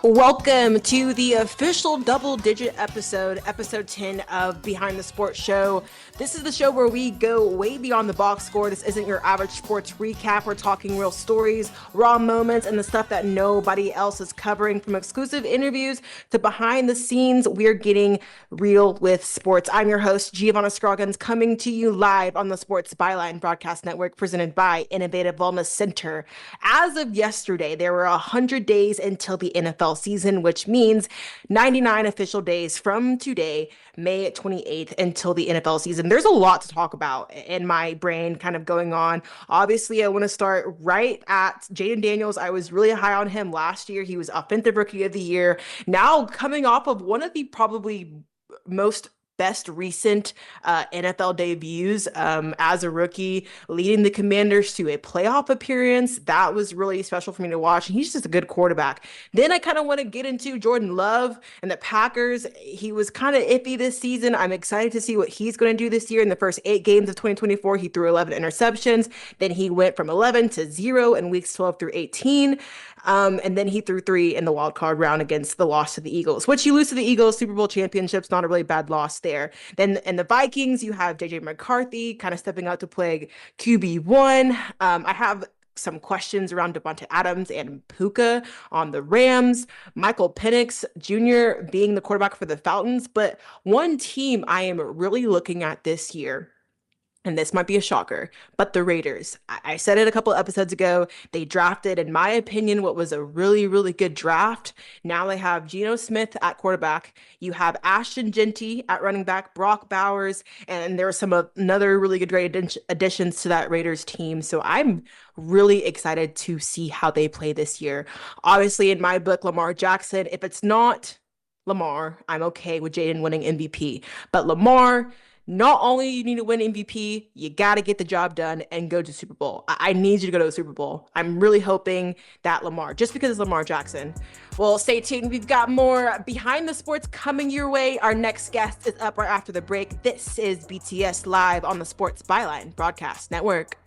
Welcome to the official double-digit episode 10 of Behind the Sports Show. This is the show where we go way beyond the box score. This isn't your average sports recap. We're talking real stories, raw moments, and the stuff that nobody else is covering. From exclusive interviews to behind the scenes, we're getting real with sports. I'm your host, Giovanna Scroggins, coming to you live on the Sports Byline Broadcast Network, presented by Innovative Wellness Center. As of yesterday, there were 100 days until the NFL season, which means 99 official days from today, May 28th, until the NFL season. There's a lot to talk about in my brain kind of going on. Obviously, I want to start right at Jayden Daniels. I was really high on him last year. He was Offensive Rookie of the Year. Now coming off of one of the probably most best recent NFL debuts as a rookie, leading the Commanders to a playoff appearance. That was really special for me to watch. And he's just a good quarterback. Then I kind of want to get into Jordan Love and the Packers. He was kind of iffy this season. I'm excited to see what he's going to do this year. In the first 8 games of 2024, he threw 11 interceptions. Then he went from 11 to 0 in weeks 12 through 18. And then he threw 3 in the wild card round against the loss to the Eagles, which you lose to the Eagles, Super Bowl championships, not a really bad loss there. Then in the Vikings, you have JJ McCarthy kind of stepping out to play QB1. I have some questions around Devontae Adams and Puka on the Rams, Michael Penix Jr. being the quarterback for the Falcons. But one team I am really looking at this year, and this might be a shocker, but the Raiders. I said it a couple episodes ago. They drafted, in my opinion, what was a really, really good draft. Now they have Geno Smith at quarterback. You have Ashton Genty at running back, Brock Bowers, and there are another really good great additions to that Raiders team. So I'm really excited to see how they play this year. Obviously, in my book, Lamar Jackson, if it's not Lamar, I'm okay with Jayden winning MVP. But Lamar, not only you need to win MVP, you got to get the job done and go to Super Bowl. I need you to go to the Super Bowl. I'm really hoping that Lamar, just because it's Lamar Jackson. Well, stay tuned. We've got more Behind the Sports coming your way. Our next guest is up right after the break. This is BTS Live on the Sports Byline Broadcast Network.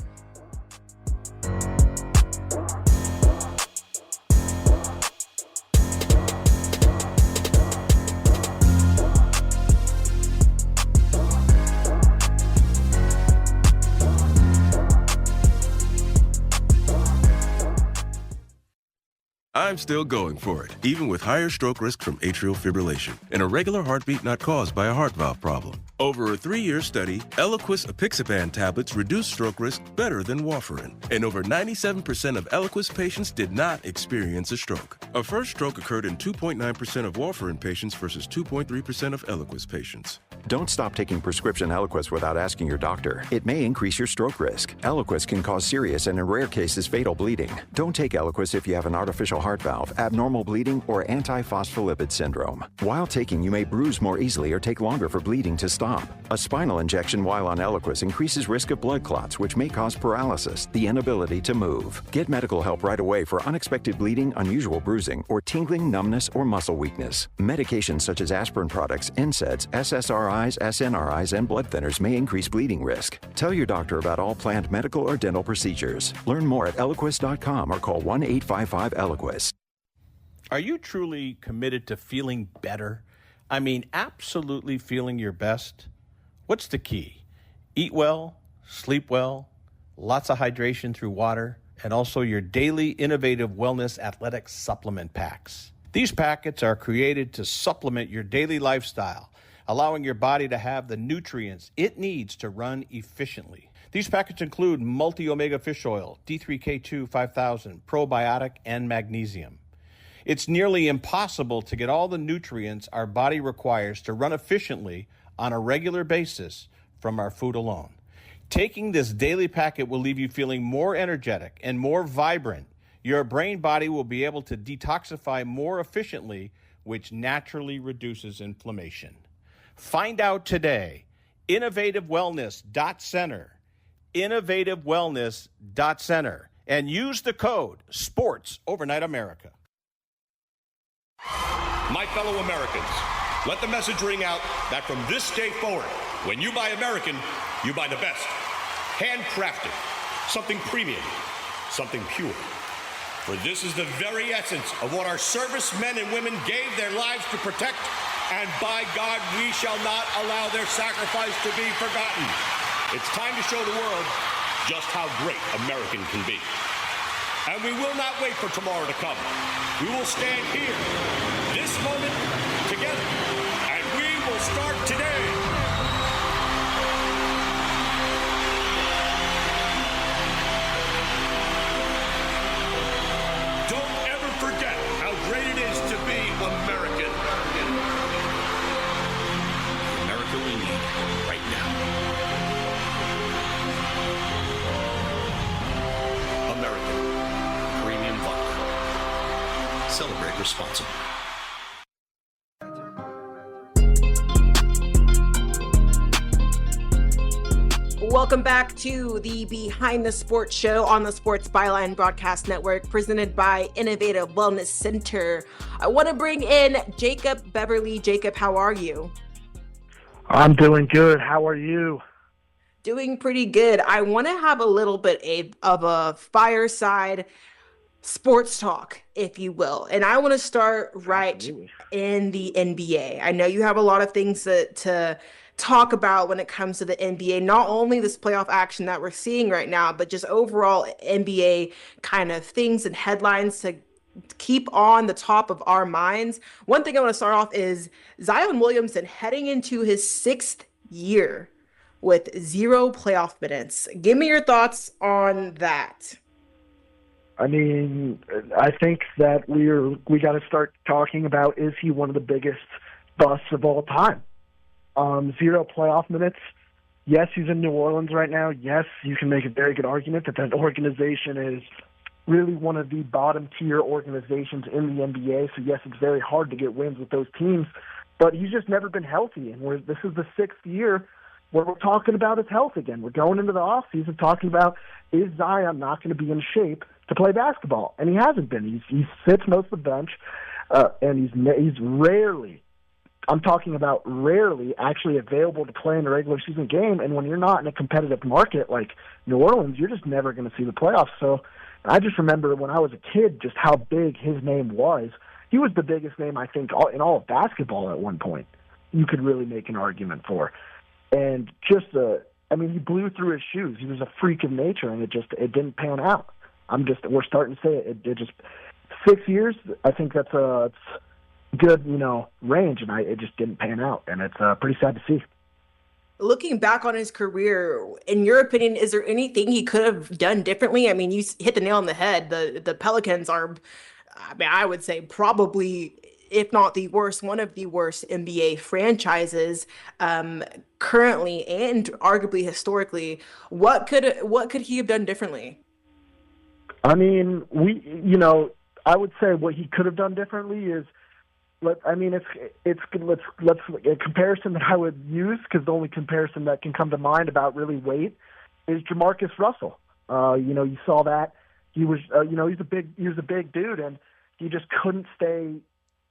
I'm still going for it, even with higher stroke risk from atrial fibrillation, an irregular heartbeat not caused by a heart valve problem. Over a 3-year study, Eliquis apixaban tablets reduced stroke risk better than warfarin, and over 97% of Eliquis patients did not experience a stroke. A first stroke occurred in 2.9% of warfarin patients versus 2.3% of Eliquis patients. Don't stop taking prescription Eliquis without asking your doctor. It may increase your stroke risk. Eliquis can cause serious and, in rare cases, fatal bleeding. Don't take Eliquis if you have an artificial heart valve, abnormal bleeding, or antiphospholipid syndrome. While taking, you may bruise more easily or take longer for bleeding to stop. A spinal injection while on Eliquis increases risk of blood clots, which may cause paralysis, the inability to move. Get medical help right away for unexpected bleeding, unusual bruising, or tingling, numbness, or muscle weakness. Medications such as aspirin products, NSAIDs, SSRIs, SNRIs, and blood thinners may increase bleeding risk. Tell your doctor about all planned medical or dental procedures. Learn more at Eliquis.com or call 1-855-ELIQUIS. Are you truly committed to feeling better? I mean, absolutely feeling your best? What's the key? Eat well, sleep well, lots of hydration through water, and also your daily innovative wellness athletic supplement packs. These packets are created to supplement your daily lifestyle, allowing your body to have the nutrients it needs to run efficiently. These packets include multi-omega fish oil, D3K2 5000, probiotic, and magnesium. It's nearly impossible to get all the nutrients our body requires to run efficiently on a regular basis from our food alone. Taking this daily packet will leave you feeling more energetic and more vibrant. Your brain body will be able to detoxify more efficiently, which naturally reduces inflammation. Find out today. InnovativeWellness.center. InnovativeWellness.center. And use the code SPORTS Overnight America. My fellow Americans, let the message ring out that from this day forward, when you buy American, you buy the best. Handcrafted, something premium, something pure. For this is the very essence of what our servicemen and women gave their lives to protect, and by God, we shall not allow their sacrifice to be forgotten. It's time to show the world just how great American can be. And we will not wait for tomorrow to come. We will stand here, this moment, together, and we will start today. Don't ever forget how great it is to be American. The America we need right now. American Premium Vodka. Celebrate responsibly. Welcome back to the Behind the Sports show on the Sports Byline Broadcast Network, presented by Innovative Wellness Center. I want to bring in Jacob Beverly. Jacob, how are you? I'm doing good. How are you? Doing pretty good. I want to have a little bit of a fireside sports talk, if you will. And I want to start right in the NBA. I know you have a lot of things to talk about when it comes to the NBA, not only this playoff action that we're seeing right now, but just overall NBA kind of things and headlines to keep on the top of our minds. One thing I want to start off is Zion Williamson heading into his 6th year with 0 playoff minutes. Give me your thoughts on that. I mean, I think that we got to start talking about, is he one of the biggest busts of all time? 0 playoff minutes. Yes, he's in New Orleans right now. Yes, you can make a very good argument that organization is really one of the bottom-tier organizations in the NBA. So, yes, it's very hard to get wins with those teams. But he's just never been healthy. And this is the 6th year where we're talking about his health again. We're going into the offseason talking about, is Zion not going to be in shape to play basketball? And he hasn't been. He sits most of the bench, and he's rarely, I'm talking about rarely, actually available to play in a regular season game. And when you're not in a competitive market like New Orleans, you're just never going to see the playoffs. So I just remember when I was a kid just how big his name was. He was the biggest name, I think, in all of basketball at one point. You could really make an argument for. And just he blew through his shoes. He was a freak of nature, and it didn't pan out. We're starting to say it just 6 years. I think that's it's good, range, and it just didn't pan out, and it's pretty sad to see. Looking back on his career, in your opinion, is there anything he could have done differently? I mean, you hit the nail on the head. The Pelicans are, I would say probably, if not the worst, one of the worst NBA franchises currently and arguably historically. What could he have done differently? I mean, I would say what he could have done differently is, let's a comparison that I would use, because the only comparison that can come to mind about really weight is Jamarcus Russell. You saw that he was, he's a big dude, and he just couldn't stay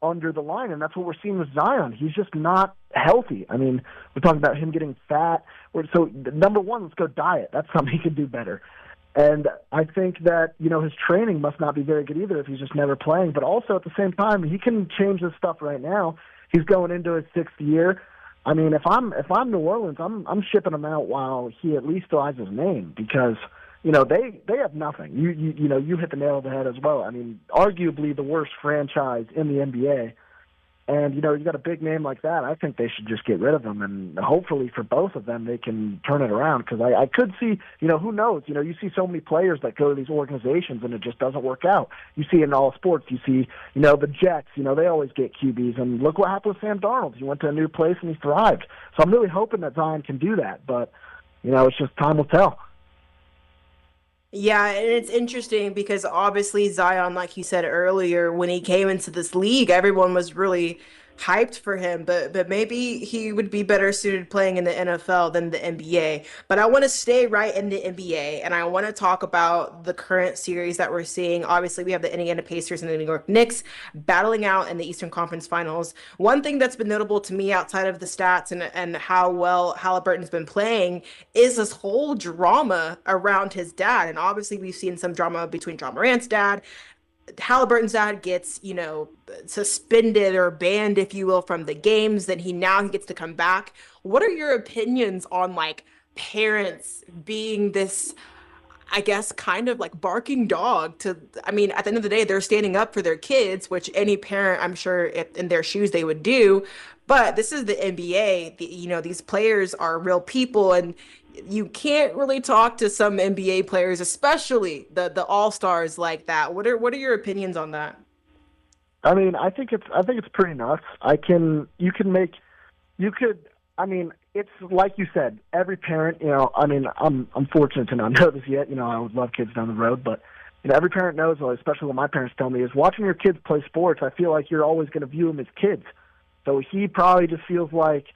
under the line, and that's what we're seeing with Zion. He's just not healthy. I mean, we're talking about him getting fat. So number one, let's go diet. That's something he could do better. And I think that, his training must not be very good either if he's just never playing. But also at the same time, he can change this stuff right now. He's going into his 6th year. I mean, if I'm New Orleans, I'm shipping him out while he at least still has his name, because they have nothing. You hit the nail on the head as well. I mean, arguably the worst franchise in the NBA. And, you got a big name like that. I think they should just get rid of him. And hopefully for both of them, they can turn it around. Because I could see, who knows? You see so many players that go to these organizations and it just doesn't work out. You see in all sports, you see, the Jets, they always get QBs. And look what happened with Sam Darnold. He went to a new place and he thrived. So I'm really hoping that Zion can do that. But, it's just time will tell. Yeah, and it's interesting because obviously Zion, like you said earlier, when he came into this league, everyone was really hyped for him, but maybe he would be better suited playing in the NFL than the NBA. But I want to stay right in the NBA, and I want to talk about the current series that we're seeing. Obviously, we have the Indiana Pacers and the New York Knicks battling out in the Eastern Conference Finals. One thing that's been notable to me outside of the stats and how well Halliburton's been playing is this whole drama around his dad. And obviously, we've seen some drama between Ja Morant's dad Halliburton's dad gets, suspended or banned, if you will, from the games. Then he gets to come back. What are your opinions on like parents being this, I guess, kind of like barking dog to, I mean, at the end of the day, they're standing up for their kids, which any parent, I'm sure, if in their shoes, they would do. But this is the NBA. These players are real people, and you can't really talk to some NBA players, especially the all-stars like that. What are your opinions on that? I mean, I think it's pretty nuts. You could, I mean, it's like you said, every parent, I mean, I'm fortunate to not know this yet. I would love kids down the road, but, every parent knows, especially what my parents tell me, is watching your kids play sports, I feel like you're always going to view them as kids. So he probably just feels like,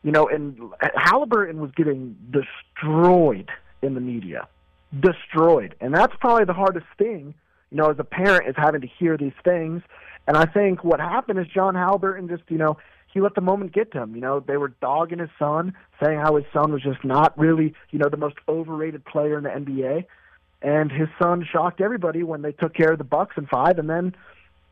and Halliburton was getting destroyed in the media. Destroyed. And that's probably the hardest thing, as a parent, is having to hear these things. And I think what happened is John Halliburton just, he let the moment get to him. They were dogging his son, saying how his son was just not really, the most overrated player in the NBA. And his son shocked everybody when they took care of the Bucks in 5. And then,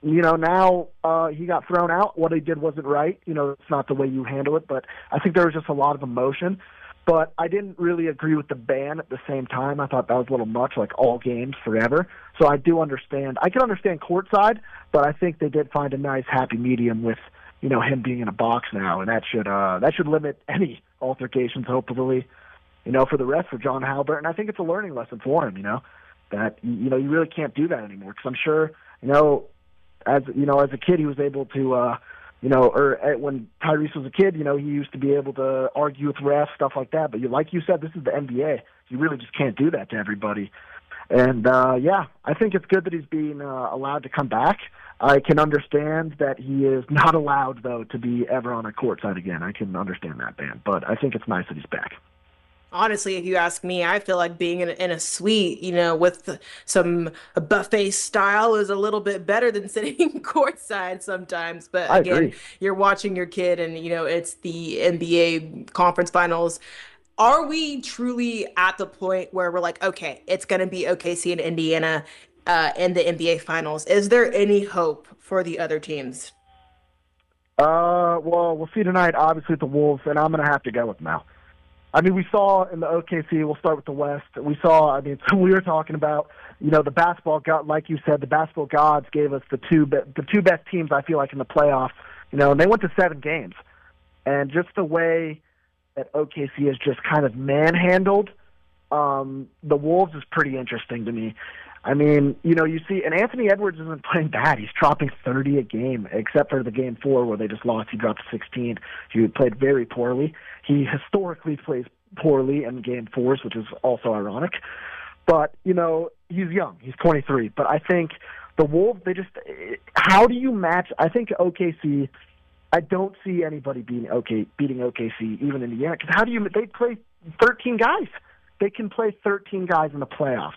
now he got thrown out. What he did wasn't right. It's not the way you handle it. But I think there was just a lot of emotion. But I didn't really agree with the ban at the same time. I thought that was a little much, like all games forever. So I do understand. I can understand courtside, but I think they did find a nice happy medium with, him being in a box now, and that should limit any altercations, hopefully, for the rest for John Halliburton. I think it's a learning lesson for him, that you really can't do that anymore. Because I'm sure, as a kid, he was able to. When Tyrese was a kid, he used to be able to argue with refs, stuff like that. But like you said, this is the NBA. You really just can't do that to everybody. And, I think it's good that he's being allowed to come back. I can understand that he is not allowed, though, to be ever on a court side again. I can understand that, ban. But I think it's nice that he's back. Honestly, if you ask me, I feel like being in a suite, with some buffet style is a little bit better than sitting courtside sometimes. But I again, agree. you're watching your kid and, it's the NBA conference finals. Are we truly at the point where we're like, okay, it's going to be OKC and Indiana in the NBA finals? Is there any hope for the other teams? Well, we'll see tonight, obviously, with the Wolves, and I'm going to have to go with Mel. I mean, we saw in the OKC, we'll start with the West, we were talking about, the basketball god, like you said, the basketball gods gave us the two best teams, I feel like, in the playoffs, and they went to 7 games. And just the way that OKC is just kind of manhandled, the Wolves is pretty interesting to me. I mean, you see, and Anthony Edwards isn't playing bad. He's dropping 30 a game, except for the game 4 where they just lost. He dropped 16. He played very poorly. He historically plays poorly in game 4s, which is also ironic. But, he's young. He's 23. But I think the Wolves, how do you match? I think OKC, I don't see anybody beating OKC, even Indiana. Because they play 13 guys. They can play 13 guys in the playoffs.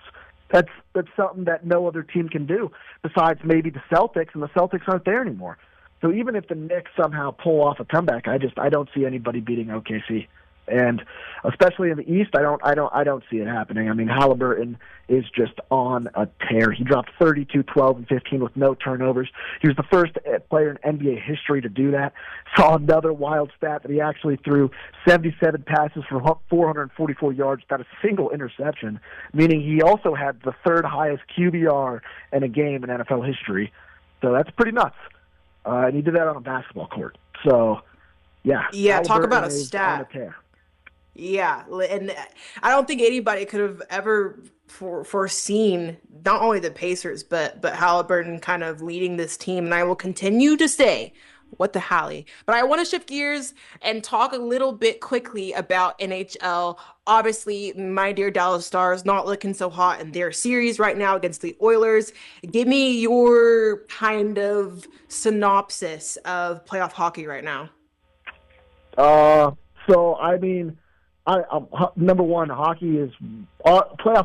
That's something that no other team can do besides maybe the Celtics, and the Celtics aren't there anymore. So even if the Knicks somehow pull off a comeback, I don't see anybody beating OKC. And especially in the East, I don't see it happening. I mean, Halliburton is just on a tear. He dropped 32, 12, and 15 with no turnovers. He was the first player in NBA history to do that. Saw another wild stat that he actually threw 77 passes for 444 yards without a single interception, meaning he also had the 3rd highest QBR in a game in NFL history. So that's pretty nuts. And he did that on a basketball court. So, yeah. Yeah, talk about a Halliburton is stat. on a tear. Yeah, and I don't think anybody could have ever foreseen not only the Pacers but Halliburton kind of leading this team, and I will continue to say, what the Hallie. But I want to shift gears and talk a little bit quickly about NHL. Obviously, my dear Dallas Stars not looking so hot in their series right now against the Oilers. Give me your kind of synopsis of playoff hockey right now. So I mean, number one, playoff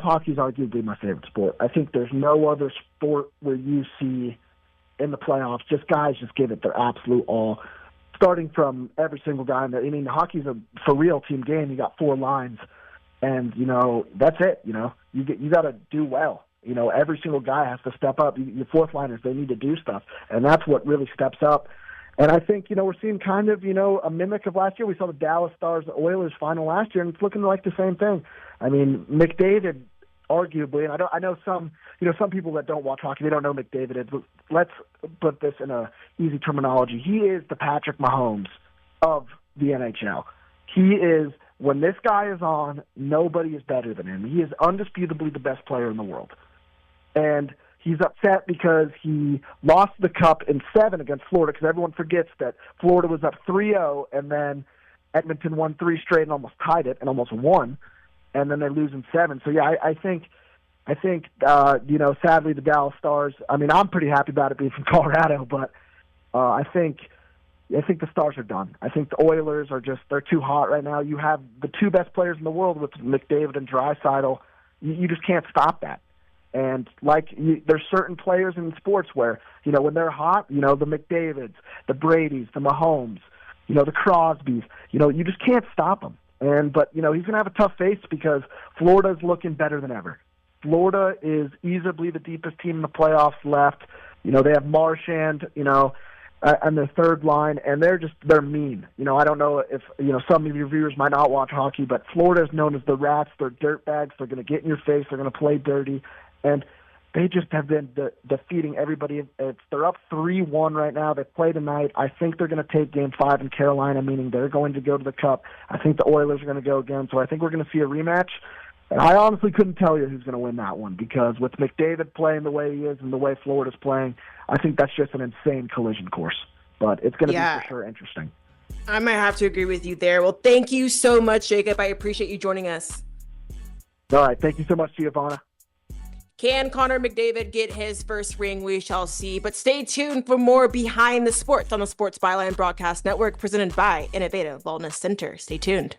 hockey is arguably my favorite sport. I think there's no other sport where you see in the playoffs just guys just give it their absolute all, starting from every single guy in there. I mean, hockey's a for real team game. You got 4 lines, and that's it. You got to do well. Every single guy has to step up. Your fourth liners, they need to do stuff, and that's what really steps up. And I think, we're seeing kind of, a mimic of last year. We saw the Dallas Stars Oilers final last year, and it's looking like the same thing. I mean, McDavid, arguably, and I know some people that don't watch hockey, they don't know McDavid is, but let's put this in a easy terminology. He is the Patrick Mahomes of the NHL. He is, when this guy is on, nobody is better than him. He is undisputably the best player in the world. And he's upset because he lost the cup in 7 against Florida, because everyone forgets that Florida was up 3-0, and then Edmonton won 3 straight and almost tied it and almost won, and then they lose in 7. So, yeah, I think sadly the Dallas Stars, I mean, I'm pretty happy about it being from Colorado, but I think the Stars are done. I think the Oilers are they're too hot right now. You have the 2 best players in the world with McDavid and Draisaitl. You just can't stop that. And there's certain players in sports where, when they're hot, the McDavids, the Bradys, the Mahomes, the Crosbys, you just can't stop them. But he's going to have a tough face because Florida's looking better than ever. Florida is easily the deepest team in the playoffs left. They have Marchand, on their third line, and they're mean. I don't know if, some of your viewers might not watch hockey, but Florida is known as the Rats. They're dirtbags. They're going to get in your face. They're going to play dirty. And they just have been defeating everybody. They're up 3-1 right now. They play tonight. I think they're going to take Game 5 in Carolina, meaning they're going to go to the Cup. I think the Oilers are going to go again. So I think we're going to see a rematch. And I honestly couldn't tell you who's going to win that one, because with McDavid playing the way he is and the way Florida's playing, I think that's just an insane collision course. But it's going to be for sure interesting. I might have to agree with you there. Well, thank you so much, Jacob. I appreciate you joining us. All right. Thank you so much, Giovanna. Can Connor McDavid get his first ring? We shall see. But stay tuned for more Behind the Sports on the Sports Byline Broadcast Network, presented by Innovative Wellness Center. Stay tuned.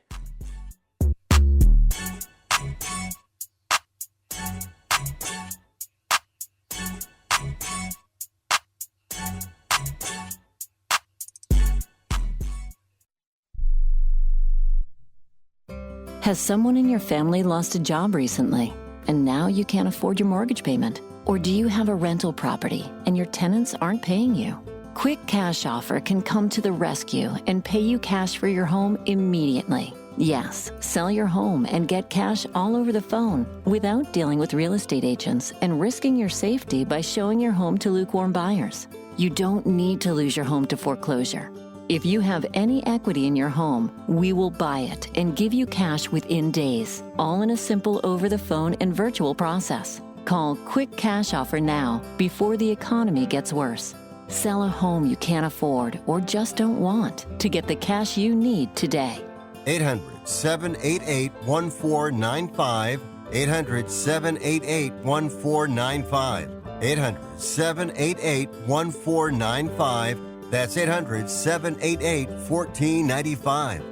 Has someone in your family lost a job recently, and now you can't afford your mortgage payment? Or do you have a rental property and your tenants aren't paying you? Quick Cash Offer can come to the rescue and pay you cash for your home immediately. Yes, sell your home and get cash all over the phone without dealing with real estate agents and risking your safety by showing your home to lukewarm buyers. You don't need to lose your home to foreclosure. If you have any equity in your home, we will buy it and give you cash within days, all in a simple over-the-phone and virtual process. Call Quick Cash Offer now before the economy gets worse. Sell a home you can't afford or just don't want to get the cash you need today. 800-788-1495. 800-788-1495. 800-788-1495. That's 800-788-1495.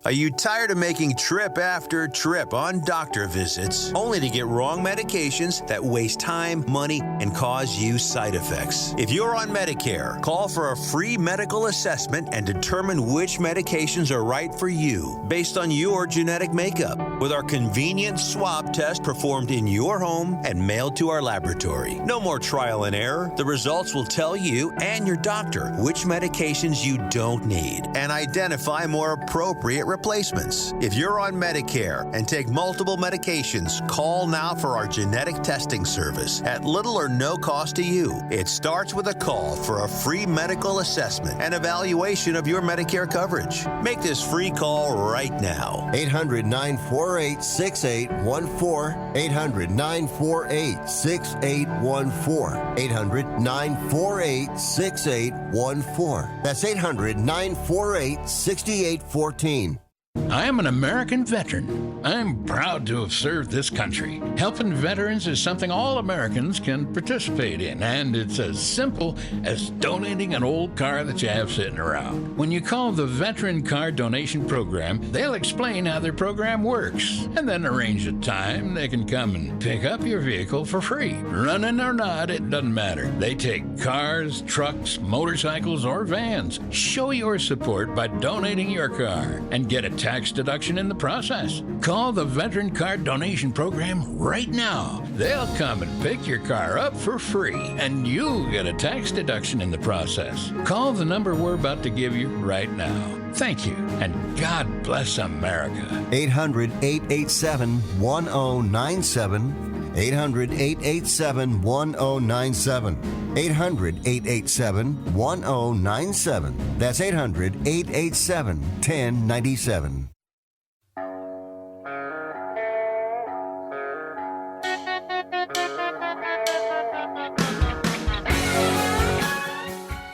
Are you tired of making trip after trip on doctor visits only to get wrong medications that waste time, money, and cause you side effects? If you're on Medicare, call for a free medical assessment and determine which medications are right for you based on your genetic makeup with our convenient swab test performed in your home and mailed to our laboratory. No more trial and error. The results will tell you and your doctor which medications you don't need and identify more appropriate replacements. If you're on Medicare and take multiple medications, call now for our genetic testing service at little or no cost to you. It starts with a call for a free medical assessment and evaluation of your Medicare coverage. Make this free call right now. 800-948-6814. 800-948-6814. 800-948-6814. That's 800-948-6814. I am an American veteran. I'm proud to have served this country. Helping veterans is something all Americans can participate in, and it's as simple as donating an old car that you have sitting around. When you call the Veteran Car Donation Program, they'll explain how their program works, and then arrange a time they can come and pick up your vehicle for free. Running or not, it doesn't matter. They take cars, trucks, motorcycles, or vans. Show your support by donating your car and get a tax tax deduction in the process. Call the Veteran Card Donation Program right now. They'll come and pick your car up for free, and you'll get a tax deduction in the process. Call the number we're about to give you right now. Thank you, and God bless America. 800-887-1097. 800-887-1097. 800-887-1097. That's 800-887-1097.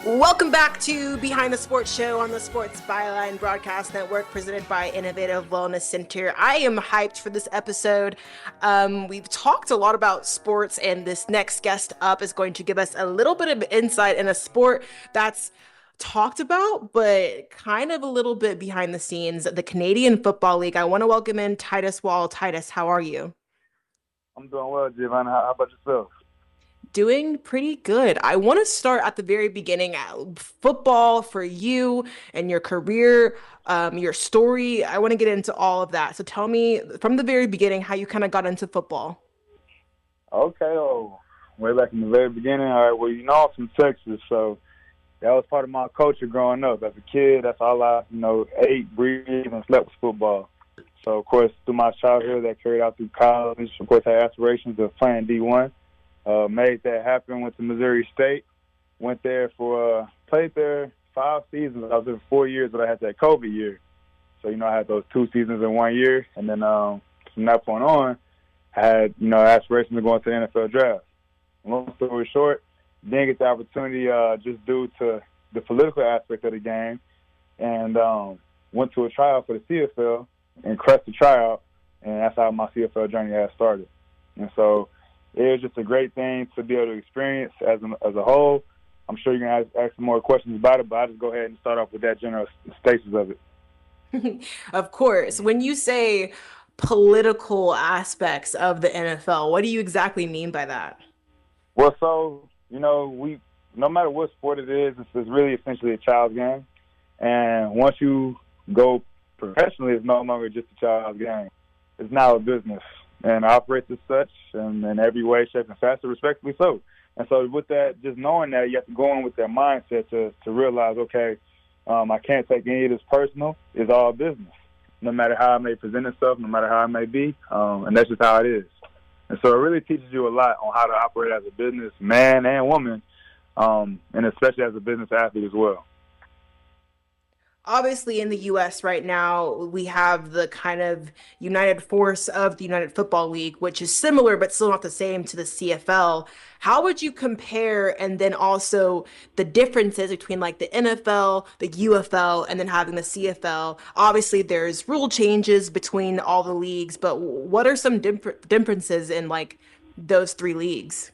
Welcome back to Behind the Sports Show on the Sports Byline Broadcast Network, presented by Innovative Wellness Center. I am hyped for this episode. We've talked a lot about sports, and this next guest up is going to give us a little bit of insight in a sport that's talked about, but kind of a little bit behind the scenes, the Canadian Football League. I want to welcome in Titus Wall. Titus, how are you? I'm doing well, Giovanna. How about yourself? Doing pretty good. I want to start at the very beginning. Football for you and your career, your story. I want to get into all of that. So tell me from the very beginning how you kind of got into football. Okay. Way back in the very beginning. All right. Well, I'm from Texas, so that was part of my culture growing up. As a kid, that's all I, ate, breathed, and slept with football. So, of course, through my childhood, that carried out through college. Of course, I had aspirations of playing D1. Made that happen, went to Missouri State, went there played there 5 seasons. I was there for 4 years, but I had that COVID year. So, I had those 2 seasons in 1 year. And then from that point on, I had, aspirations of going to the NFL draft. Long story short, didn't get the opportunity just due to the political aspect of the game, and went to a tryout for the CFL and crushed the tryout, and that's how my CFL journey has started. And so it was just a great thing to be able to experience as a whole. I'm sure you're going to ask some more questions about it, but I'll just go ahead and start off with that general status of it. Of course. When you say political aspects of the NFL, what do you exactly mean by that? Well, so, no matter what sport it is, it's really essentially a child's game. And once you go professionally, it's no longer just a child's game. It's now a business. And operates as such, and in every way, shape, and fashion, respectfully so. And so with that, just knowing that, you have to go in with that mindset to realize, okay, I can't take any of this personal. It's all business, no matter how it may present itself, no matter how it may be, and that's just how it is. And so it really teaches you a lot on how to operate as a business man and woman, and especially as a business athlete as well. Obviously, in the U.S. right now, we have the kind of united force of the United Football League, which is similar but still not the same to the CFL. How would you compare, and then also the differences between like the NFL, the UFL, and then having the CFL? Obviously, there's rule changes between all the leagues, but what are some differences in like those 3 leagues?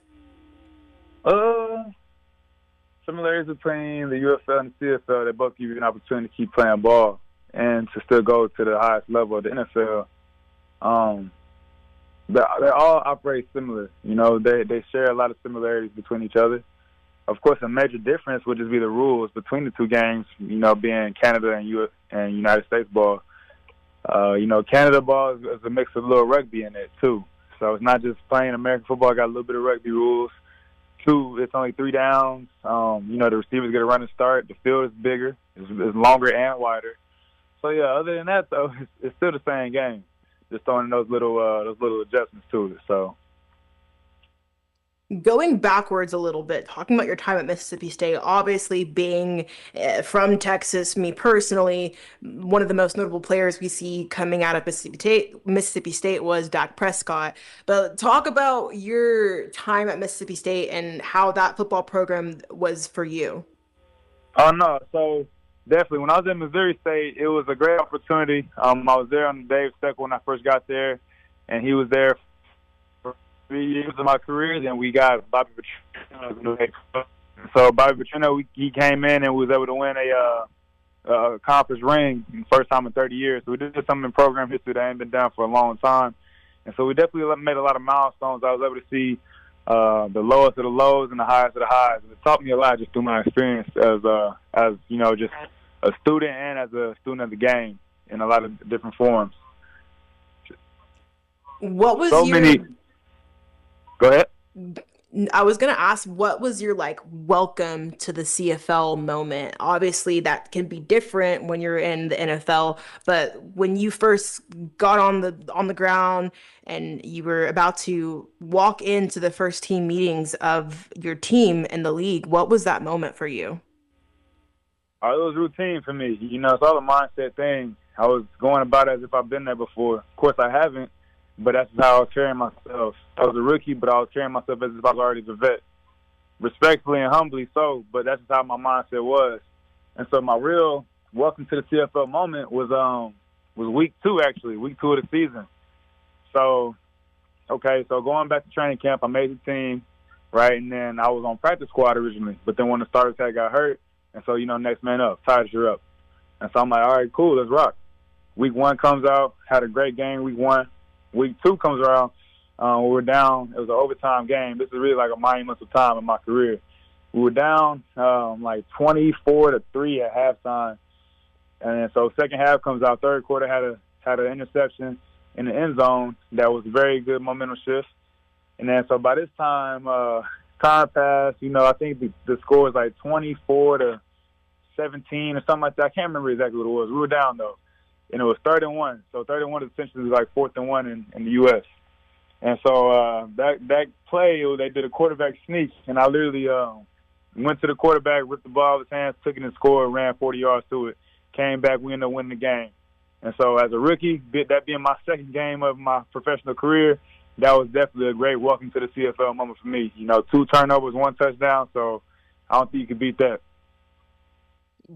Similarities between the UFL and the CFL, they both give you an opportunity to keep playing ball and to still go to the highest level of the NFL. They all operate similar. They share a lot of similarities between each other. Of course, a major difference would just be the rules between the 2 games, being Canada and United States ball. Canada ball is a mix of a little rugby in it, too. So it's not just playing American football, got a little bit of rugby rules. 2, it's only 3 downs. The receivers get a running start. The field is bigger. It's longer and wider. So, yeah, other than that, though, it's still the same game. Just throwing in those little adjustments to it. So, going backwards a little bit, talking about your time at Mississippi State, obviously being from Texas, me personally, one of the most notable players we see coming out of Mississippi State was Dak Prescott. But talk about your time at Mississippi State and how that football program was for you. Oh, no. So, definitely. When I was at Missouri State, it was a great opportunity. I was there on Dave Steckel when I first got there, and he was there 3 years of my career. Then we got Bobby Petrino. So Bobby Petrino, he came in and was able to win a conference ring, first time in 30 years. So we did something in program history that ain't been done for a long time. And so we definitely made a lot of milestones. I was able to see the lowest of the lows and the highest of the highs. And it taught me a lot just through my experience as just a student and as a student of the game. in a lot of different forms. What was So your many. Go ahead. I was gonna ask, what was your like welcome to the CFL moment? Obviously, that can be different when you're in the NFL, but when you first got on the ground and you were about to walk into the first team meetings of your team in the league, what was that moment for you? It was routine for me. You know, it's all a mindset thing. I was going about it as if I've been there before. Of course, I haven't. But that's how I was carrying myself. I was a rookie, but I was carrying myself as if I was already a vet. Respectfully and humbly so, but that's just how my mindset was. And so my real welcome to the CFL moment was week 2, actually, week 2 of the season. So, so going back to training camp, I made the team, right? And then I was on practice squad originally. But then when the starter tag got hurt, and so, next man up, Titus, you're up. And so I'm like, all right, cool, let's rock. Week 1 comes out, had a great game week 1. Week 2 comes around, we were down. It was an overtime game. This is really like a monumental time in my career. We were down like 24-3 at halftime, and so second half comes out. Third quarter had an interception in the end zone that was a very good momentum shift. And then so by this time, time passed. I think the score was like 24-17 or something like that. I can't remember exactly what it was. We were down though. And it was 3rd and 1. So 3rd and 1 is essentially like 4th and 1 in the U.S. And so that play, they did a quarterback sneak, and I literally went to the quarterback, ripped the ball out of his hands, took it and scored, ran 40 yards to it, came back, we ended up winning the game. And so as a rookie, that being my second game of my professional career, that was definitely a great welcome to the CFL moment for me. 2 turnovers, 1 touchdown, so I don't think you could beat that.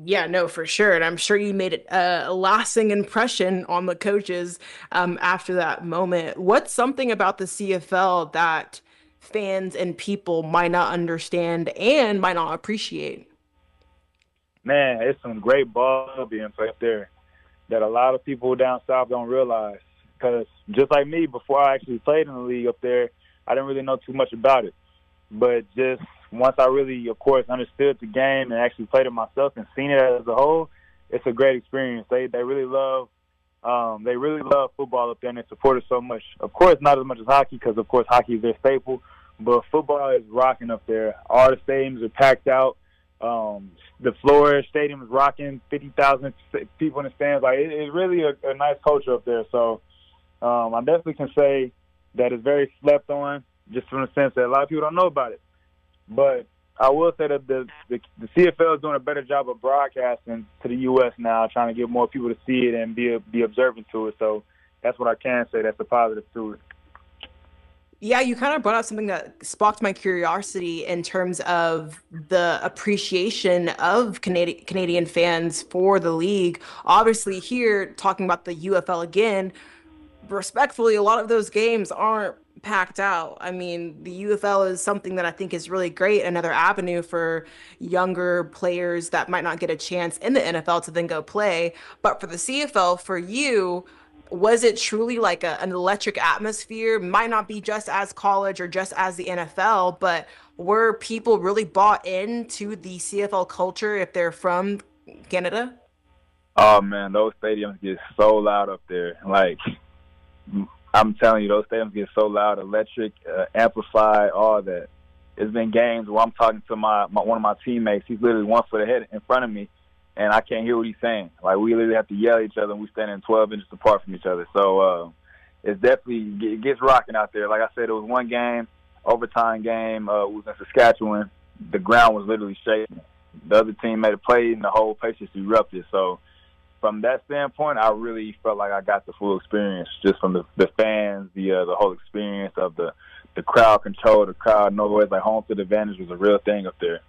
Yeah, no, for sure. And I'm sure you made a lasting impression on the coaches after that moment. What's something about the CFL that fans and people might not understand and might not appreciate? Man, it's some great ball being played up there that a lot of people down south don't realize. Because just like me, before I actually played in the league up there, I didn't really know too much about it. But just once I really, of course, understood the game and actually played it myself and seen it as a whole, it's a great experience. They really love football up there, and they support it so much. Of course, not as much as hockey, because of course hockey is their staple, but football is rocking up there. All the stadiums are packed out. The Florida Stadium is rocking, 50,000 people in the stands. Like it's really a nice culture up there. So I definitely can say that it's very slept on, just from the sense that a lot of people don't know about it. But I will say that the CFL is doing a better job of broadcasting to the U.S. now, trying to get more people to see it and be observant to it. So that's what I can say. That's a positive to it. Yeah, you kind of brought up something that sparked my curiosity in terms of the appreciation of Canadian fans for the league. Obviously, here, talking about the UFL again, respectfully, a lot of those games aren't packed out. I mean, the UFL is something that I think is really great, another avenue for younger players that might not get a chance in the NFL to then go play. But for the CFL, for you, was it truly like an electric atmosphere? Might not be just as college or just as the NFL, but were people really bought into the CFL culture if they're from Canada? Oh, man, those stadiums get so loud up there. Like, I'm telling you, those stadiums get so loud, electric, amplified, all that. It's been games where I'm talking to one of my teammates. He's literally 1 foot ahead in front of me, and I can't hear what he's saying. Like, we literally have to yell at each other, and we're standing 12 inches apart from each other. So it's definitely, it gets rocking out there. Like I said, it was one game, overtime game. It was in Saskatchewan. The ground was literally shaking. The other team made a play, and the whole place just erupted. So from that standpoint, I really felt like I got the full experience just from the fans, the whole experience of the crowd control, the crowd noise. Like, home field advantage was a real thing up there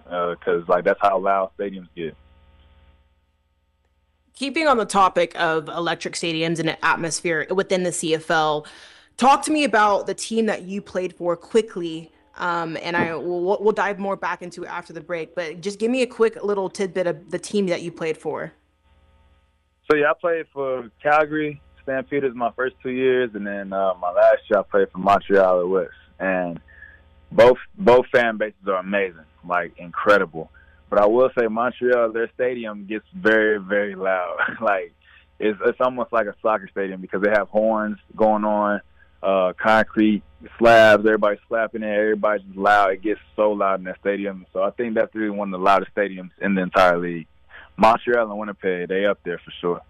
because, like, that's how loud stadiums get. Keeping on the topic of electric stadiums and atmosphere within the CFL, talk to me about the team that you played for quickly. And we'll dive more back into it after the break, but just give me a quick little tidbit of the team that you played for. So, yeah, I played for Calgary Stampeders my first 2 years, and then my last year I played for Montreal West. And both fan bases are amazing, like incredible. But I will say Montreal, their stadium gets very, very loud. Like, it's almost like a soccer stadium because they have horns going on, concrete slabs, everybody slapping it, everybody's just loud. It gets so loud in that stadium. So I think that's really one of the loudest stadiums in the entire league. Montreal and Winnipeg, they up there for sure.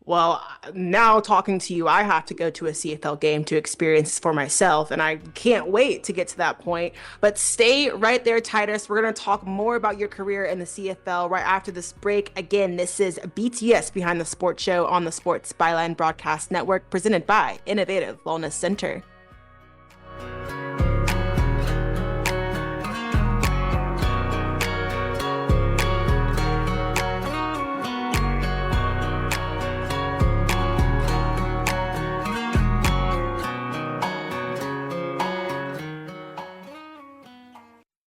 Well, now talking to you, I have to go to a CFL game to experience this for myself, and I can't wait to get to that point. But stay right there, Titus. We're going to talk more about your career in the CFL right after this break. Again, this is BTS Behind the Sports Show on the Sports Byline Broadcast Network, presented by Innovative Wellness Center.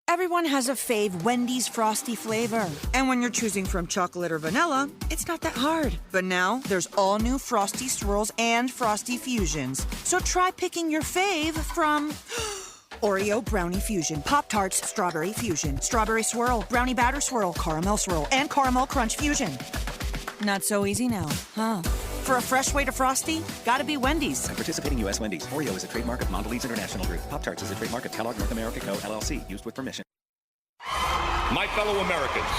Everyone has a fave Wendy's Frosty flavor. And when you're choosing from chocolate or vanilla, it's not that hard. But now, there's all new Frosty Swirls and Frosty Fusions. So try picking your fave from Oreo Brownie Fusion, Pop-Tarts Strawberry Fusion, Strawberry Swirl, Brownie Batter Swirl, Caramel Swirl, and Caramel Crunch Fusion. Not so easy now, huh? For a fresh way to Frosty, gotta be Wendy's. At participating U.S. Wendy's. Oreo is a trademark of Mondelez International Group. Pop-Tarts is a trademark of Kellogg North America Co., LLC. Used with permission. My fellow Americans,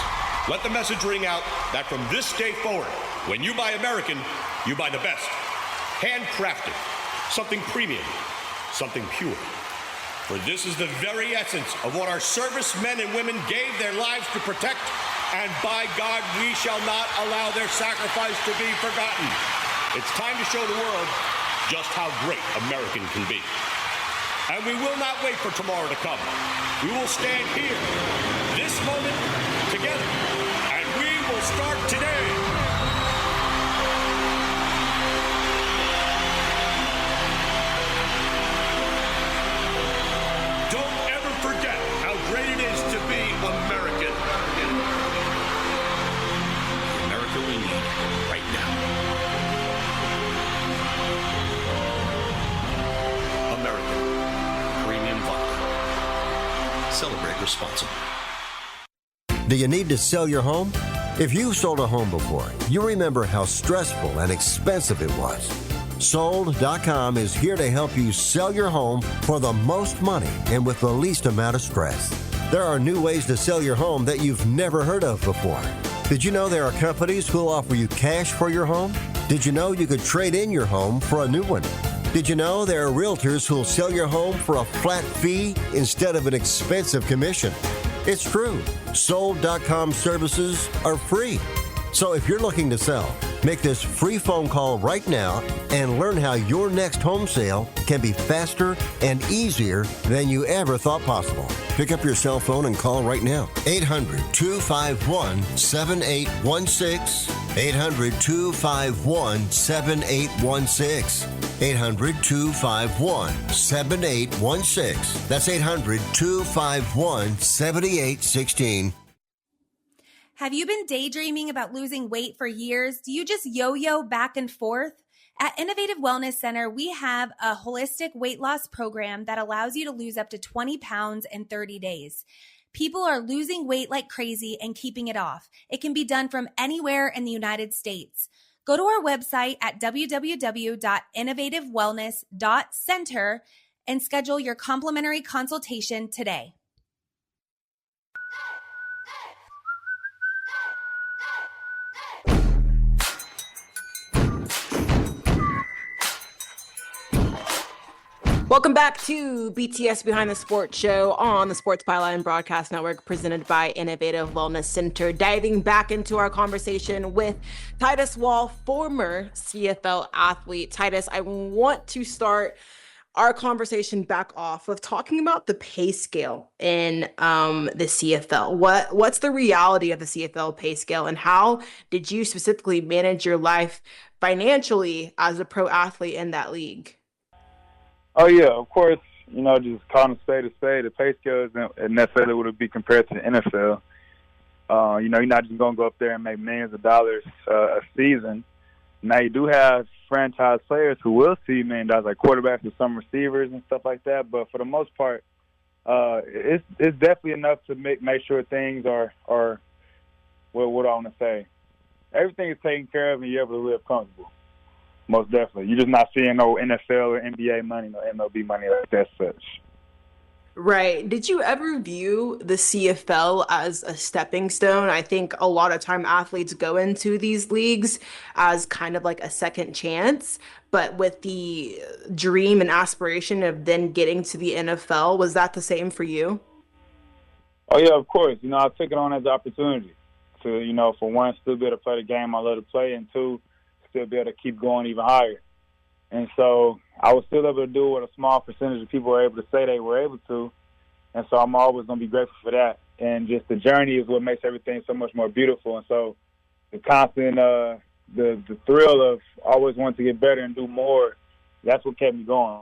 let the message ring out that from this day forward, when you buy American, you buy the best. Handcrafted, something premium, something pure. For this is the very essence of what our servicemen and women gave their lives to protect, and by God, we shall not allow their sacrifice to be forgotten. It's time to show the world just how great American can be. And we will not wait for tomorrow to come. We will stand here, this moment, together, and we will start today. Don't ever forget how great it is to be American. The America we need right now. American Premium Vodka. Celebrate responsibly. Do you need to sell your home? If you've sold a home before, you remember how stressful and expensive it was. Sold.com is here to help you sell your home for the most money and with the least amount of stress. There are new ways to sell your home that you've never heard of before. Did you know there are companies who'll offer you cash for your home? Did you know you could trade in your home for a new one? Did you know there are realtors who'll sell your home for a flat fee instead of an expensive commission? It's true. Sold.com services are free. So if you're looking to sell, make this free phone call right now and learn how your next home sale can be faster and easier than you ever thought possible. Pick up your cell phone and call right now. 800-251-7816. 800-251-7816. 800-251-7816. That's 800-251-7816. Have you been daydreaming about losing weight for years? Do you just yo-yo back and forth? At Innovative Wellness Center, we have a holistic weight loss program that allows you to lose up to 20 pounds in 30 days. People are losing weight like crazy and keeping it off. It can be done from anywhere in the United States. Go to our website at www.innovativewellness.center and schedule your complimentary consultation today. Welcome back to BTS Behind the Sports Show on the Sports Byline Broadcast Network, presented by Innovative Wellness Center. Diving back into our conversation with Titus Wall, former CFL athlete. Titus, I want to start our conversation back off with talking about the pay scale in the CFL. What's the reality of the CFL pay scale, and how did you specifically manage your life financially as a pro athlete in that league? Oh, yeah, of course, just calling a spade, the pay scale isn't necessarily what it would be compared to the NFL. You're not just going to go up there and make millions of dollars a season. Now, you do have franchise players who will see $1 million, like quarterbacks and some receivers and stuff like that. But for the most part, it's definitely enough to make sure things are what do I want to say, everything is taken care of and you're able to live comfortable. Most definitely. You're just not seeing no NFL or NBA money, no MLB money like that such. Right. Did you ever view the CFL as a stepping stone? I think a lot of time athletes go into these leagues as kind of like a second chance, but with the dream and aspiration of then getting to the NFL, was that the same for you? Oh, yeah, of course. You know, I took it on as an opportunity to, you know, for one, still be able to play the game I love to play, and two, still be able to keep going even higher. And so I was still able to do what a small percentage of people were able to say they were able to. And so I'm always going to be grateful for that. And just the journey is what makes everything so much more beautiful. And so the constant, the thrill of always wanting to get better and do more, that's what kept me going.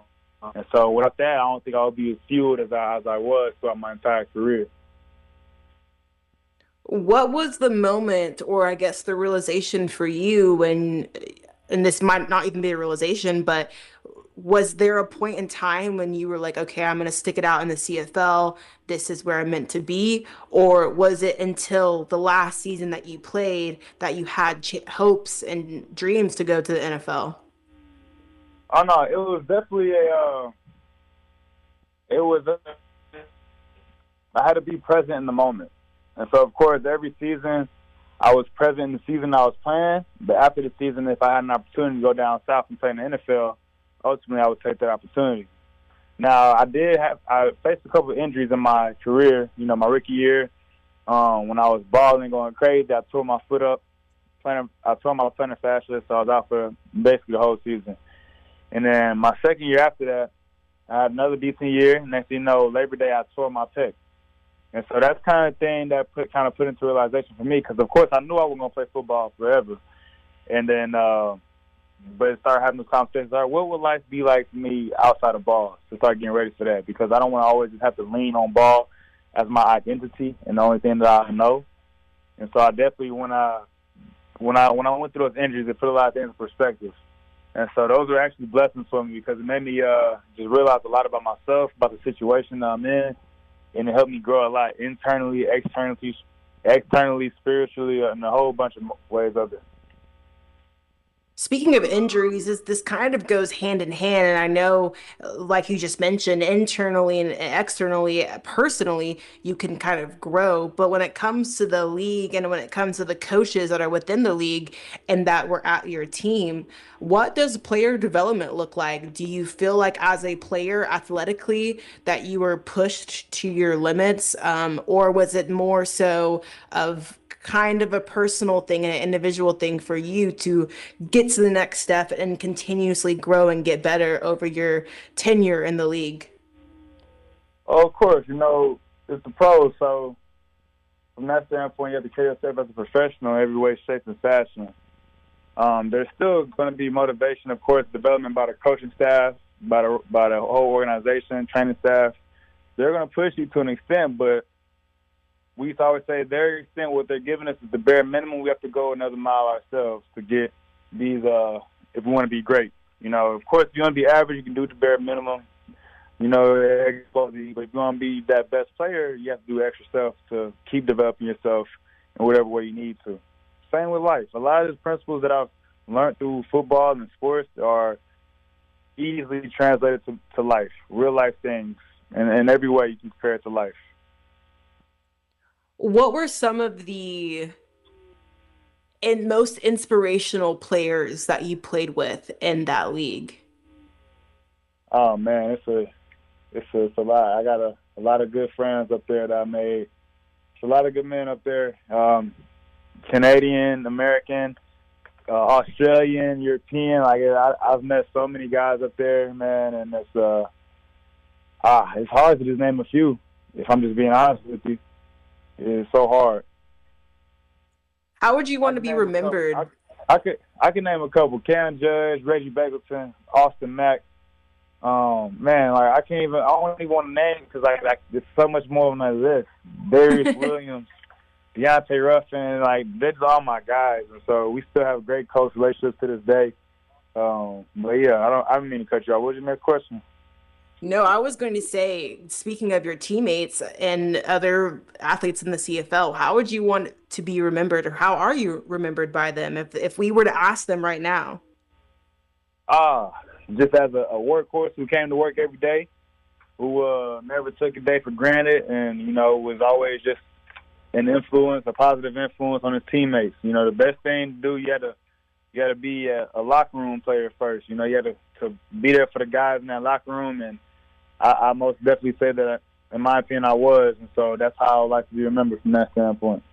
And so without that, I don't think I would be as fueled as I was throughout my entire career. What was the moment, or I guess the realization for you when, and this might not even be a realization, but was there a point in time when you were like, okay, I'm going to stick it out in the CFL. This is where I'm meant to be? Or was it until the last season that you played that you had hopes and dreams to go to the NFL? Oh, no, it was definitely I had to be present in the moment. And so, of course, every season I was present in the season I was playing. But after the season, if I had an opportunity to go down south and play in the NFL, ultimately I would take that opportunity. Now, I faced a couple of injuries in my career. You know, my rookie year, when I was balling, going crazy, I tore my foot up. I tore my plantar fascia, so I was out for basically the whole season. And then my second year after that, I had another decent year. Next thing you know, Labor Day, I tore my pec. And so that's kind of thing that put into realization for me, because, of course, I knew I wasn't going to play football forever. And then, but it started having those conversations. Like, what would life be like for me outside of ball, to start getting ready for that? Because I don't want to always just have to lean on ball as my identity and the only thing that I know. And so I definitely, when I went through those injuries, it put a lot of things in perspective. And so those were actually blessings for me, because it made me just realize a lot about myself, about the situation that I'm in, and it helped me grow a lot internally, externally, spiritually, and a whole bunch of ways of it. Speaking of injuries, this kind of goes hand in hand. And I know, like you just mentioned, internally and externally, personally, you can kind of grow. But when it comes to the league and when it comes to the coaches that are within the league and that were at your team, what does player development look like? Do you feel like as a player athletically that you were pushed to your limits? Or was it more so of kind of a personal thing and an individual thing for you to get to the next step and continuously grow and get better over your tenure in the league? Oh, of course, you know, it's the pros, so from that standpoint, you have to carry yourself as a professional in every way, shape, and fashion. There's still going to be motivation, of course, development by the coaching staff, by the whole organization, training staff. They're going to push you to an extent, but we used to always say their extent, what they're giving us is the bare minimum. We have to go another mile ourselves to get these, if we want to be great. You know, of course, if you want to be average, you can do the bare minimum. You know, but if you want to be that best player, you have to do extra stuff to keep developing yourself in whatever way you need to. Same with life. A lot of the principles that I've learned through football and sports are easily translated to life, real life things, and in every way you can compare it to life. What were some of the most inspirational players that you played with in that league? Oh man, it's a lot. I got a lot of good friends up there that I made. It's a lot of good men up there. Canadian, American, Australian, European. Like I've met so many guys up there, man, and it's hard to just name a few. If I'm just being honest with you. It's so hard. How would you want to be remembered? I could name a couple: Cam Judge, Reggie Beggleton, Austin Mack. Man, like I don't even want to name because like there's so much more on my list. Darius Williams, Deontay Ruffin, like they're all my guys, and so we still have great close relationships to this day. But yeah, I didn't mean to cut you off. What was your next question? No, I was going to say, speaking of your teammates and other athletes in the CFL, how would you want to be remembered, or how are you remembered by them if we were to ask them right now? Ah, just as a workhorse who came to work every day, who never took a day for granted, and was always just an influence, a positive influence on his teammates. The best thing to do, you had to be a locker room player first. You had to be there for the guys in that locker room, and I most definitely say that, in my opinion, I was, and so that's how I would like to be remembered from that standpoint.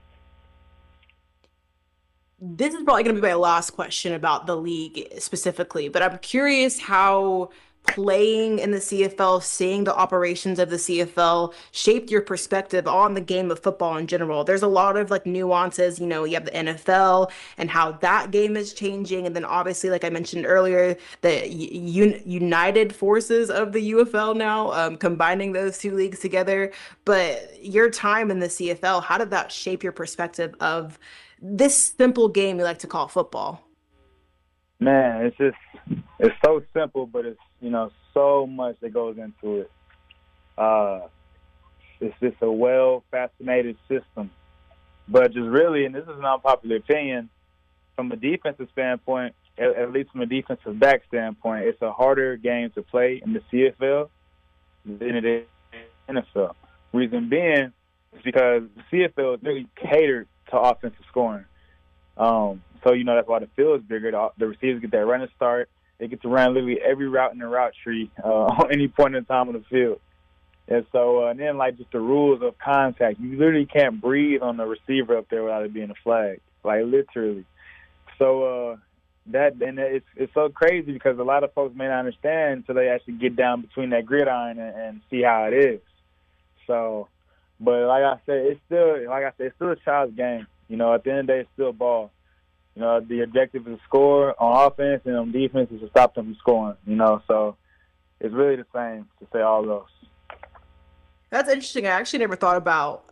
This is probably going to be my last question about the league specifically, but I'm curious how playing in the CFL, seeing the operations of the CFL shaped your perspective on the game of football in general. There's a lot of like nuances, you have the NFL and how that game is changing. And then obviously, like I mentioned earlier, the united forces of the UFL now, combining those two leagues together. But your time in the CFL, how did that shape your perspective of this simple game we like to call football? Man, it's so simple, but it's so much that goes into it. It's just a fascinated system, but just really, and this is an unpopular opinion, from a defensive standpoint, at least from a defensive back standpoint, it's a harder game to play in the CFL than it is in the NFL. Reason being is because the CFL is really catered to offensive scoring. So, that's why the field is bigger. The receivers get that running start. They get to run literally every route in the route tree on any point in time on the field. And so, and then, like, just the rules of contact. You literally can't breathe on the receiver up there without it being a flag, like, literally. So, it's so crazy because a lot of folks may not understand until they actually get down between that gridiron and see how it is. So, but like I said, it's still a child's game. At the end of the day, it's still ball. The objective is to score on offense, and on defense is to stop them from scoring. So it's really the same to say all those. That's interesting. I actually never thought about,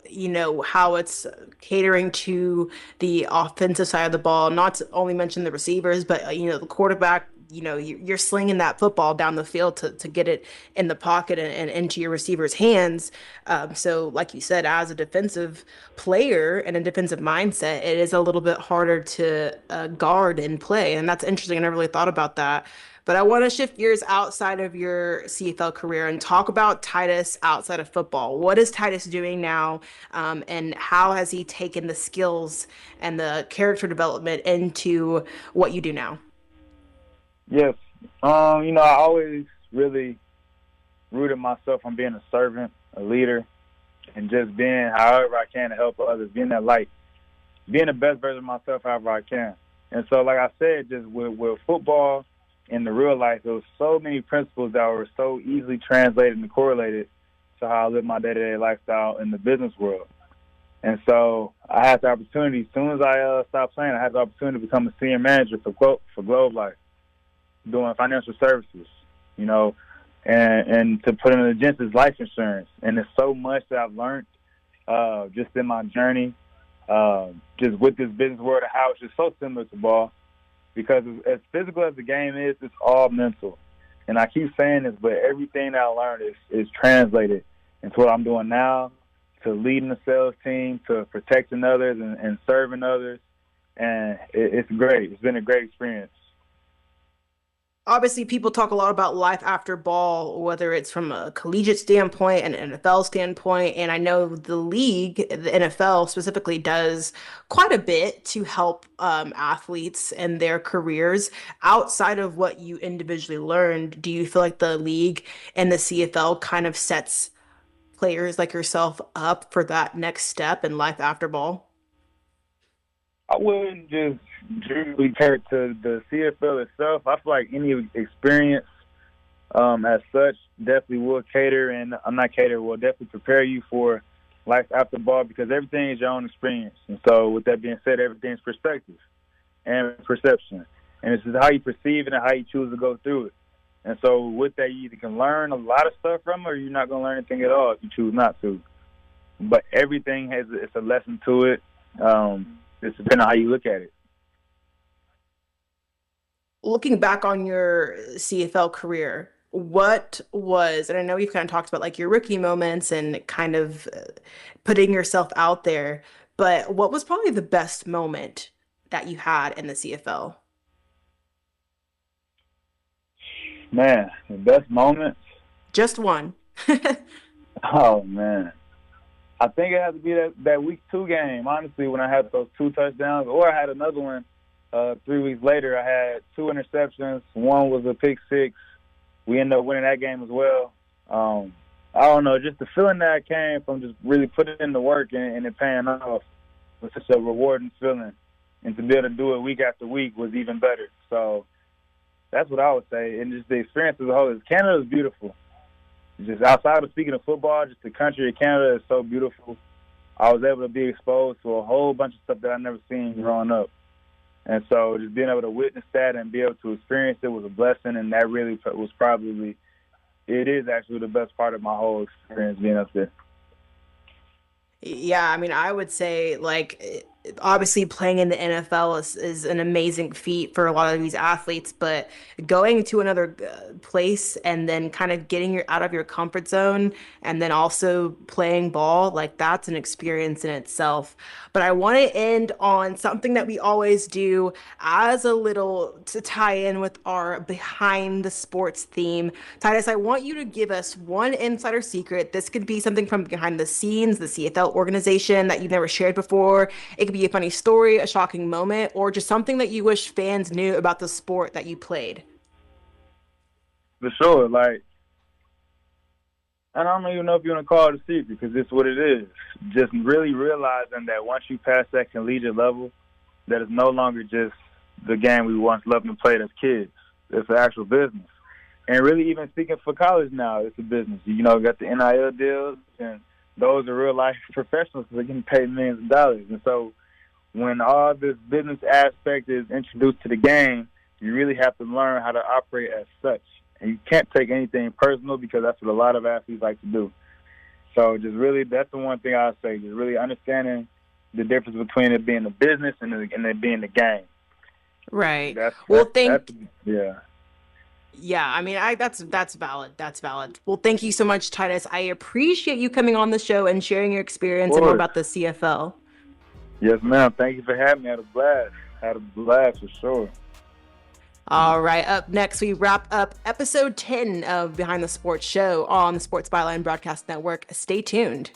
how it's catering to the offensive side of the ball, not to only mention the receivers, but, the quarterback, you're slinging that football down the field to get it in the pocket and into your receiver's hands. So like you said, as a defensive player and a defensive mindset, it is a little bit harder to guard and play. And that's interesting. I never really thought about that. But I want to shift gears outside of your CFL career and talk about Titus outside of football. What is Titus doing now, and how has he taken the skills and the character development into what you do now? Yes. I always really rooted myself on being a servant, a leader, and just being however I can to help others, being that light, being the best version of myself however I can. And so, like I said, just with football in the real life, there was so many principles that were so easily translated and correlated to how I live my day-to-day lifestyle in the business world. And so I had the opportunity, as soon as I stopped playing, I had the opportunity to become a senior manager for Globe Life, doing financial services, and to put in the Genesis life insurance. And there's so much that I've learned just in my journey, just with this business world of how it's just so similar to ball. Because as physical as the game is, it's all mental. And I keep saying this, but everything that I learned is translated into what I'm doing now, to leading the sales team, to protecting others and serving others. And it's great. It's been a great experience. Obviously, people talk a lot about life after ball, whether it's from a collegiate standpoint and an NFL standpoint. And I know the league, the NFL specifically, does quite a bit to help athletes and their careers outside of what you individually learned. Do you feel like the league and the CFL kind of sets players like yourself up for that next step in life after ball? I wouldn't just directly compare it to the CFL itself. I feel like any experience as such definitely will definitely prepare you for life after ball, because everything is your own experience. And so with that being said, everything's perspective and perception. And it's just how you perceive it and how you choose to go through it. And so with that, you either can learn a lot of stuff from it, or you're not going to learn anything at all if you choose not to. But everything it's a lesson to it. It's depending on how you look at it. Looking back on your CFL career, what was, and I know you've kind of talked about like your rookie moments and kind of putting yourself out there, but what was probably the best moment that you had in the CFL? Man, the best moments? Just one. Oh, man. I think it had to be that week 2 game, honestly, when I had those 2 touchdowns. Or I had another one 3 weeks later. I had 2 interceptions. One was a pick 6. We ended up winning that game as well. I don't know, just the feeling that came from just really putting in the work and it paying off was such a rewarding feeling. And to be able to do it week after week was even better. So that's what I would say. And just the experience as a whole. Canada is beautiful. Just outside of speaking of football, just the country of Canada is so beautiful. I was able to be exposed to a whole bunch of stuff that I'd never seen growing up. And so just being able to witness that and be able to experience it was a blessing, and that really was probably, it is actually the best part of my whole experience being up there. Yeah, I mean, I would say like obviously playing in the NFL is an amazing feat for a lot of these athletes, but going to another place and then kind of getting out of your comfort zone and then also playing ball, like that's an experience in itself. But I want to end on something that we always do as a little to tie in with our behind the sports theme. Titus, I want you to give us one insider secret. This could be something from behind the scenes, the CFL organization that you've never shared before. It could be a funny story, a shocking moment, or just something that you wish fans knew about the sport that you played. For sure. Like, I don't even know if you want to call it a secret because it's what it is. Just really realizing that once you pass that collegiate level, that it's no longer just the game we once loved and played as kids. It's an actual business. And really even speaking for college now, it's a business. You know, got the NIL deals, and those are real-life professionals because they're getting paid millions of dollars. And so when all this business aspect is introduced to the game, you really have to learn how to operate as such. And you can't take anything personal because that's what a lot of athletes like to do. So just really, that's the one thing I would say, just really understanding the difference between it being a business and it being the game. Right. Yeah. Yeah, I mean, that's valid. That's valid. Well, thank you so much, Titus. I appreciate you coming on the show and sharing your experience and more about the CFL. Yes, ma'am. Thank you for having me. I had a blast for sure. All right, up next, we wrap up episode 10 of Behind the Sports Show on the Sports Byline Broadcast Network. Stay tuned.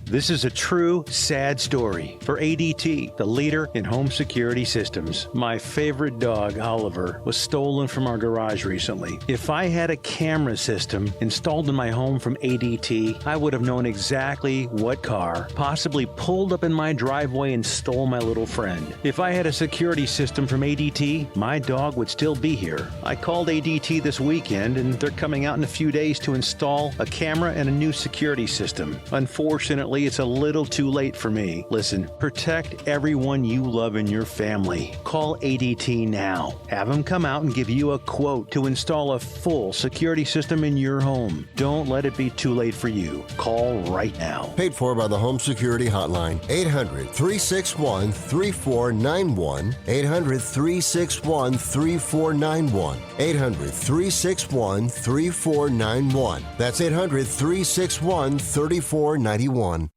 This is a true, sad story for ADT, the leader in home security systems. My favorite dog, Oliver, was stolen from our garage recently. If I had a camera system installed in my home from ADT, I would have known exactly what car possibly pulled up in my driveway and stole my little friend. If I had a security system from ADT, my dog would still be here. I called ADT this weekend, and they're coming out in a few days to install a camera and a new security system. Unfortunately, it's a little too late for me. Listen, protect everyone you love in your family. Call ADT now. Have them come out and give you a quote to install a full security system in your home. Don't let it be too late for you. Call right now. Paid for by the Home Security Hotline. 800-361-3491. 800-361-3491. 800-361-3491. That's 800-361-3491.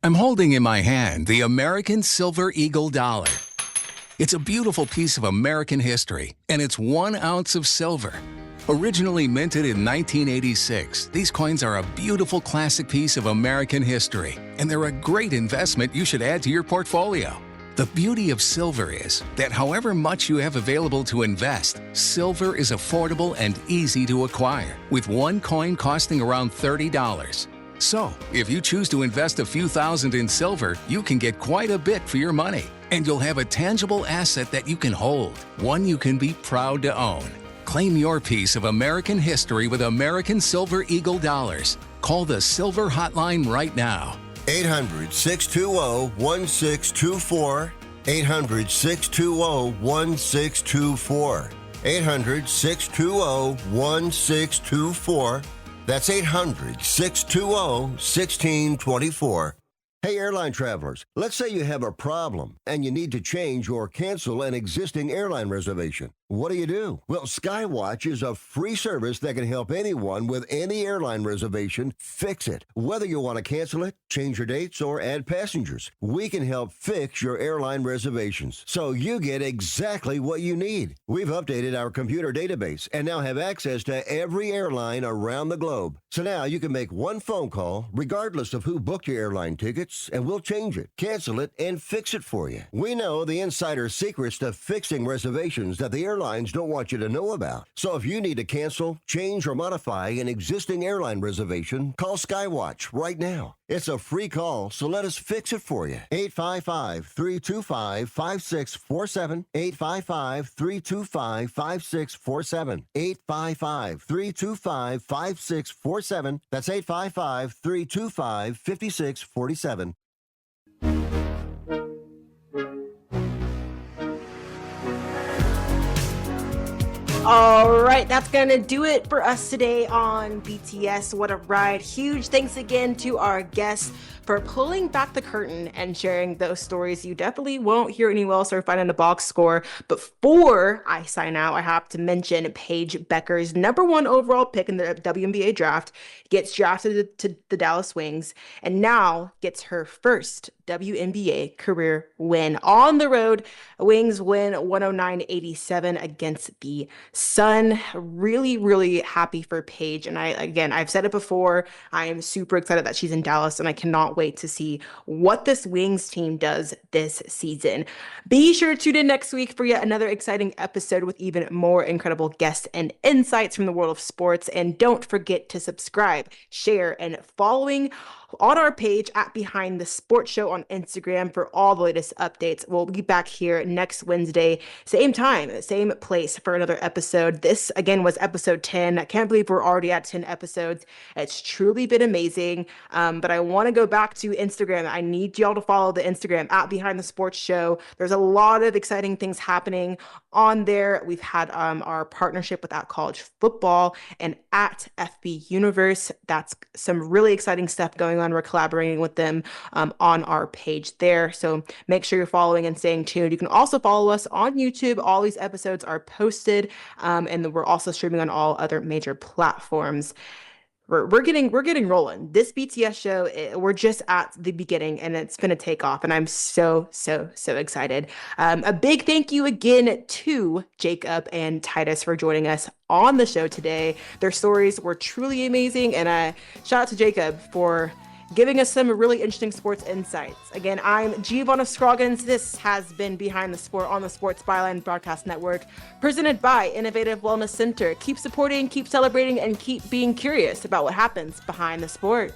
I'm holding in my hand the American Silver Eagle Dollar. It's a beautiful piece of American history, and it's 1 ounce of silver. Originally minted in 1986, these coins are a beautiful classic piece of American history, and they're a great investment you should add to your portfolio. The beauty of silver is that however much you have available to invest, silver is affordable and easy to acquire, with one coin costing around $30. So, if you choose to invest a few thousand in silver, you can get quite a bit for your money, and you'll have a tangible asset that you can hold, one you can be proud to own. Claim your piece of American history with American Silver Eagle Dollars. Call the Silver Hotline right now. 800-620-1624. 800-620-1624. 800-620-1624. That's 800-620-1624. Hey, airline travelers, let's say you have a problem and you need to change or cancel an existing airline reservation. What do? Well, Skywatch is a free service that can help anyone with any airline reservation fix it. Whether you want to cancel it, change your dates, or add passengers, we can help fix your airline reservations so you get exactly what you need. We've updated our computer database and now have access to every airline around the globe. So now you can make one phone call regardless of who booked your airline tickets, and we'll change it, cancel it, and fix it for you. We know the insider secrets to fixing reservations that the airlines don't want you to know about. So if you need to cancel, change, or modify an existing airline reservation, call Skywatch right now. It's a free call, so let us fix it for you. 855-325-5647. 855-325-5647. 855-325-5647. That's 855-325-5647. All right, that's going to do it for us today on BTS What a Ride. Huge thanks again to our guests for pulling back the curtain and sharing those stories you definitely won't hear anywhere else or find in the box score. But before I sign out, I have to mention Paige Becker's #1 overall pick in the WNBA draft gets drafted to the Dallas Wings and now gets her first WNBA career win on the road. Wings win 109-87 against the Sun. Really, really happy for Paige. And I've said it before, I am super excited that she's in Dallas and I cannot wait to see what this Wings team does this season. Be sure to tune in next week for yet another exciting episode with even more incredible guests and insights from the world of sports. And don't forget to subscribe, share, and following on our page at Behind the Sports Show on Instagram for all the latest updates. We'll be back here next Wednesday, same time, same place for another episode. This, again, was episode 10. I can't believe we're already at 10 episodes. It's truly been amazing. But I want to go back to Instagram. I need y'all to follow the Instagram at Behind the Sports Show. There's a lot of exciting things happening on there. We've had our partnership with At College Football and at FB Universe. That's some really exciting stuff going on. We're collaborating with them on our page there. So make sure you're following and staying tuned. You can also follow us on YouTube. All these episodes are posted, and we're also streaming on all other major platforms. We're getting rolling. This BTS show, we're just at the beginning and it's going to take off. And I'm so excited. A big thank you again to Jacob and Titus for joining us on the show today. Their stories were truly amazing. And shout out to Jacob for giving us some really interesting sports insights. Again, I'm Giovanna Scroggins. This has been Behind the Sport on the Sports Byline Broadcast Network, presented by Innovative Wellness Center. Keep supporting, keep celebrating, and keep being curious about what happens behind the sport.